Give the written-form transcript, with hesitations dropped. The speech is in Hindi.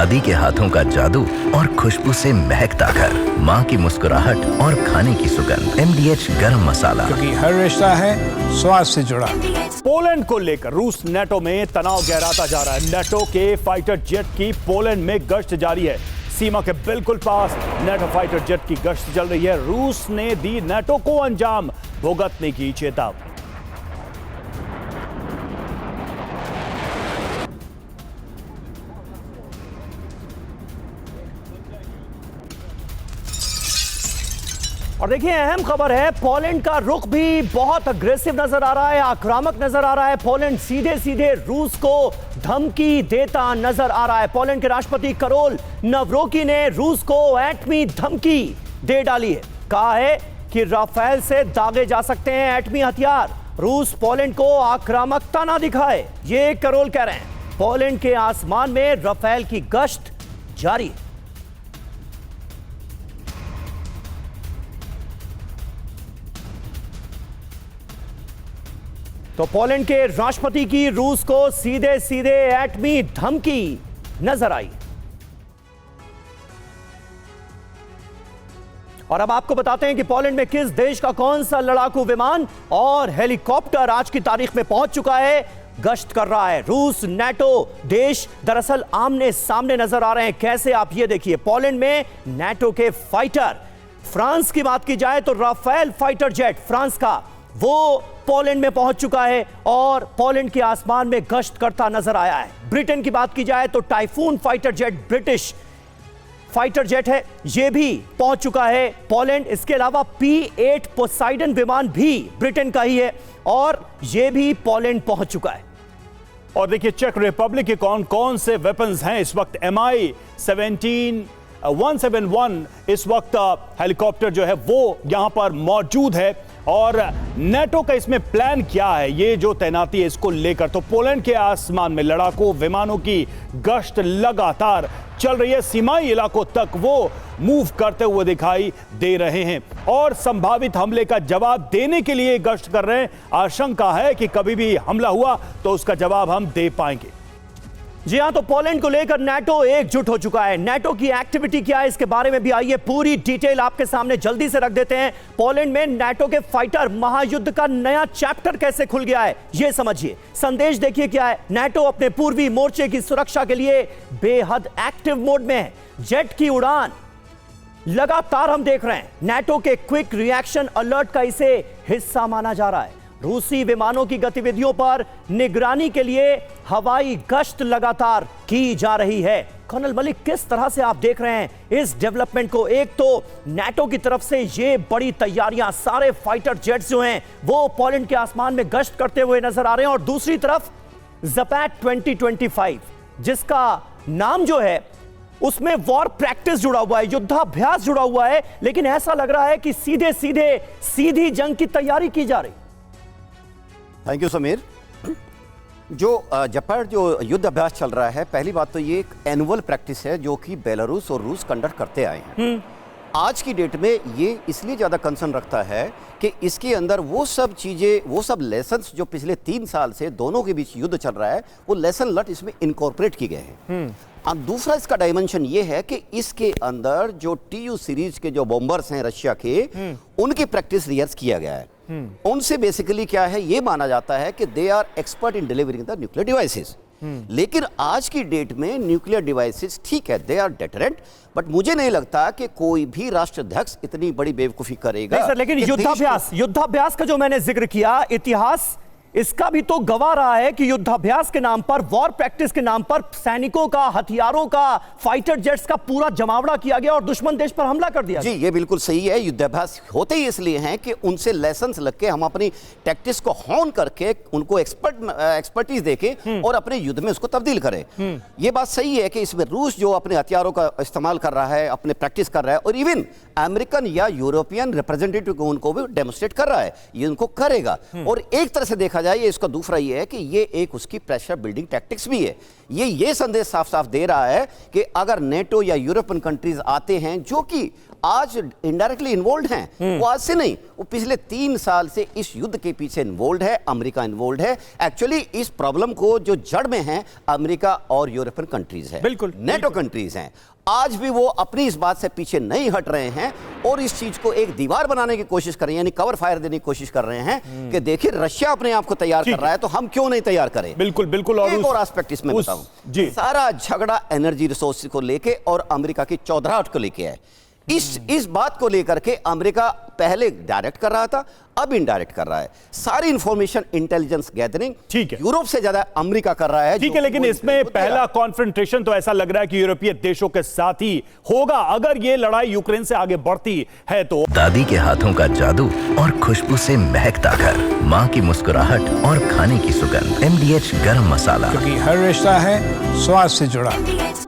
दादी के हाथों का जादू और खुशबू से महकता घर, माँ की मुस्कुराहट और खाने की सुगंध। MDH गरम मसाला, क्योंकि हर रिश्ता है स्वाद से जुड़ा। पोलैंड को लेकर रूस नेटो में तनाव गहराता जा रहा है। नेटो के फाइटर जेट की पोलैंड में गश्त जारी है। सीमा के बिल्कुल पास नेटो फाइटर जेट की गश्त चल रही है। रूस ने दी नेटो को अंजाम भुगतने की चेतावनी। और देखिए, अहम खबर है, पोलैंड का रुख भी बहुत अग्रेसिव नजर आ रहा है, आक्रामक नजर आ रहा है। पोलैंड सीधे सीधे रूस को धमकी देता नजर आ रहा है। पोलैंड के राष्ट्रपति करोल नवरोकी ने रूस को एटमी धमकी दे डाली है। कहा है कि राफेल से दागे जा सकते हैं एटमी हथियार, रूस पोलैंड को आक्रामकता ना दिखाए, ये करोल कह रहे हैं। पोलैंड के आसमान में राफेल की गश्त जारी है। तो पोलैंड के राष्ट्रपति की रूस को सीधे सीधे एटमी धमकी नजर आई। और अब आपको बताते हैं कि पोलैंड में किस देश का कौन सा लड़ाकू विमान और हेलीकॉप्टर आज की तारीख में पहुंच चुका है, गश्त कर रहा है। रूस नेटो देश दरअसल आमने सामने नजर आ रहे हैं। कैसे, आप ये देखिए, पोलैंड में नेटो के फाइटर। फ्रांस की बात की जाए तो राफेल फाइटर जेट फ्रांस का, वो पोलैंड में पहुंच चुका है और पोलैंड के आसमान में गश्त करता नजर आया है। ब्रिटेन की बात की जाए तो typhoon fighter jet British fighter jet है, यह भी पहुंच चुका है पोलैंड। इसके अलावा P-8 पोसाइडन विमान भी ब्रिटेन का ही है और यह भी पोलैंड पहुंच चुका है। और देखिए, चेक रिपब्लिक के कौन कौन से वेपन्स हैं इस वक्त। Mi-171 इस वक्त हेलीकॉप्टर जो है वो यहां पर मौजूद है। और नेटो का इसमें प्लान क्या है, ये जो तैनाती है इसको लेकर, तो पोलैंड के आसमान में लड़ाकू विमानों की गश्त लगातार चल रही है। सीमाई इलाकों तक वो मूव करते हुए दिखाई दे रहे हैं और संभावित हमले का जवाब देने के लिए गश्त कर रहे हैं। आशंका है कि कभी भी हमला हुआ तो उसका जवाब हम दे पाएंगे। जी हां, तो पोलैंड को लेकर नेटो एकजुट हो चुका है। नेटो की एक्टिविटी क्या है, इसके बारे में भी आइए पूरी डिटेल आपके सामने जल्दी से रख देते हैं। पोलैंड में नेटो के फाइटर महायुद्ध का नया चैप्टर कैसे खुल गया है, यह समझिए। संदेश देखिए क्या है। नेटो अपने पूर्वी मोर्चे की सुरक्षा के लिए बेहद एक्टिव मोड में है। जेट की उड़ान लगातार हम देख रहे हैं। नेटो के क्विक रिएक्शन अलर्ट का इसे हिस्सा माना जा रहा है। रूसी विमानों की गतिविधियों पर निगरानी के लिए हवाई गश्त लगातार की जा रही है। कर्नल मलिक, किस तरह से आप देख रहे हैं इस डेवलपमेंट को? एक तो नेटो की तरफ से ये बड़ी तैयारियां, सारे फाइटर जेट्स जो हैं वो पोलैंड के आसमान में गश्त करते हुए नजर आ रहे हैं, और दूसरी तरफ ज़पैट 2025 जिसका नाम जो है उसमें वॉर प्रैक्टिस जुड़ा हुआ है, युद्धाभ्यास जुड़ा हुआ है, लेकिन ऐसा लग रहा है कि सीधे सीधे सीधी जंग की तैयारी की जा रही। Thank you Sameer. जो ज़पैट जो युद्ध अभ्यास चल रहा है, पहली बात तो ये एक एनुअल प्रैक्टिस है जो कि बेलारूस और रूस कंडक्ट करते आए हैं। आज की डेट में ये इसलिए ज़्यादा कंसर्न रखता है कि इसके अंदर वो सब चीज़ें, वो सब लेसन्स जो पिछले 3 साल से दोनों के बीच युद्ध चल रहा है, वो लेसन लर्न इसमें इनकॉर्पोरेट किए गए हैं। और दूसरा इसका डायमेंशन ये है कि इसके अंदर जो TU सीरीज के जो बॉम्बर्स हैं रशिया के, उनकी प्रैक्टिस रिहर्स किया गया है। उनसे बेसिकली क्या है, ये माना जाता है कि they are expert in delivering the nuclear devices. लेकिन आज की डेट में न्यूक्लियर डिवाइसेस ठीक है, दे आर डेटरेंट, बट मुझे नहीं लगता कि कोई भी राष्ट्राध्यक्ष इतनी बड़ी बेवकूफी करेगा। नहीं सर, लेकिन युद्धाभ्यास का जो मैंने जिक्र किया, इतिहास इसका भी तो गवाह रहा है कि युद्धाभ्यास के नाम पर, वॉर प्रैक्टिस के नाम पर सैनिकों का, हथियारों का, फाइटर जेट्स का पूरा जमावड़ा किया गया और दुश्मन देश पर हमला कर दिया। जी, ये बिल्कुल सही है। युद्धाभ्यास होते ही इसलिए हैं कि उनसे लेसन्स लग के हम अपनी टैक्टिक्स को होन करके उनको एक्सपर्टीज देके और अपने युद्ध में उसको तब्दील करें। ये बात सही है कि इसमें रूस जो अपने हथियारों का इस्तेमाल कर रहा है, अपने प्रैक्टिस कर रहा है, और इवन अमेरिकन या यूरोपियन रिप्रेजेंटेटिव को उनको भी डेमोस्ट्रेट कर रहा है, ये उनको करेगा। और एक तरह से देखा जाए, इसका दूसरा ये है कि ये एक उसकी प्रेशर बिल्डिंग टैक्टिक्स भी है। ये संदेश साफ साफ दे रहा है कि अगर नेटो या यूरोपियन कंट्रीज आते हैं जो कि आज इनडायरेक्टली इन्वॉल्व हैं। वो आज से नहीं, वो पिछले 3 साल से इस युद्ध के पीछे इन्वॉल्व है। अमेरिका इन्वॉल्व है। एक्चुअली इस प्रॉब्लम को जो जड़ में है अमेरिका और यूरोपियन कंट्रीज है, बिल्कुल, नेटो कंट्रीज हैं। आज भी वो अपनी इस बात से पीछे नहीं हट रहे हैं और इस चीज को एक दीवार बनाने की कोशिश कर रहे हैं, यानी कवर फायर देने की कोशिश कर रहे हैं कि देखिए रशिया अपने आप को तैयार कर रहा है तो हम क्यों नहीं तैयार करें। बिल्कुल बिल्कुल। एक और एस्पेक्ट इसमें बताऊं, जी, सारा झगड़ा एनर्जी रिसोर्स को लेके और अमेरिका की चौधराहट को लेके है। इस बात को लेकर के अमेरिका पहले डायरेक्ट कर रहा था, अब इनडायरेक्ट कर रहा है। सारी इंफॉर्मेशन इंटेलिजेंस गैदरिंग ठीक है, यूरोप से ज्यादा अमेरिका कर रहा है। ठीक है, लेकिन इसमें पहला कॉन्फ्रंटेशन तो ऐसा लग रहा है कि यूरोपीय देशों के साथ ही होगा अगर ये लड़ाई यूक्रेन से आगे बढ़ती है तो। दादी के हाथों का जादू और खुशबू से महकता घर, माँ की मुस्कुराहट और खाने की सुगंध, MDH गरम मसाला। क्योंकि हर रिश्ता है स्वाद से जुड़ा।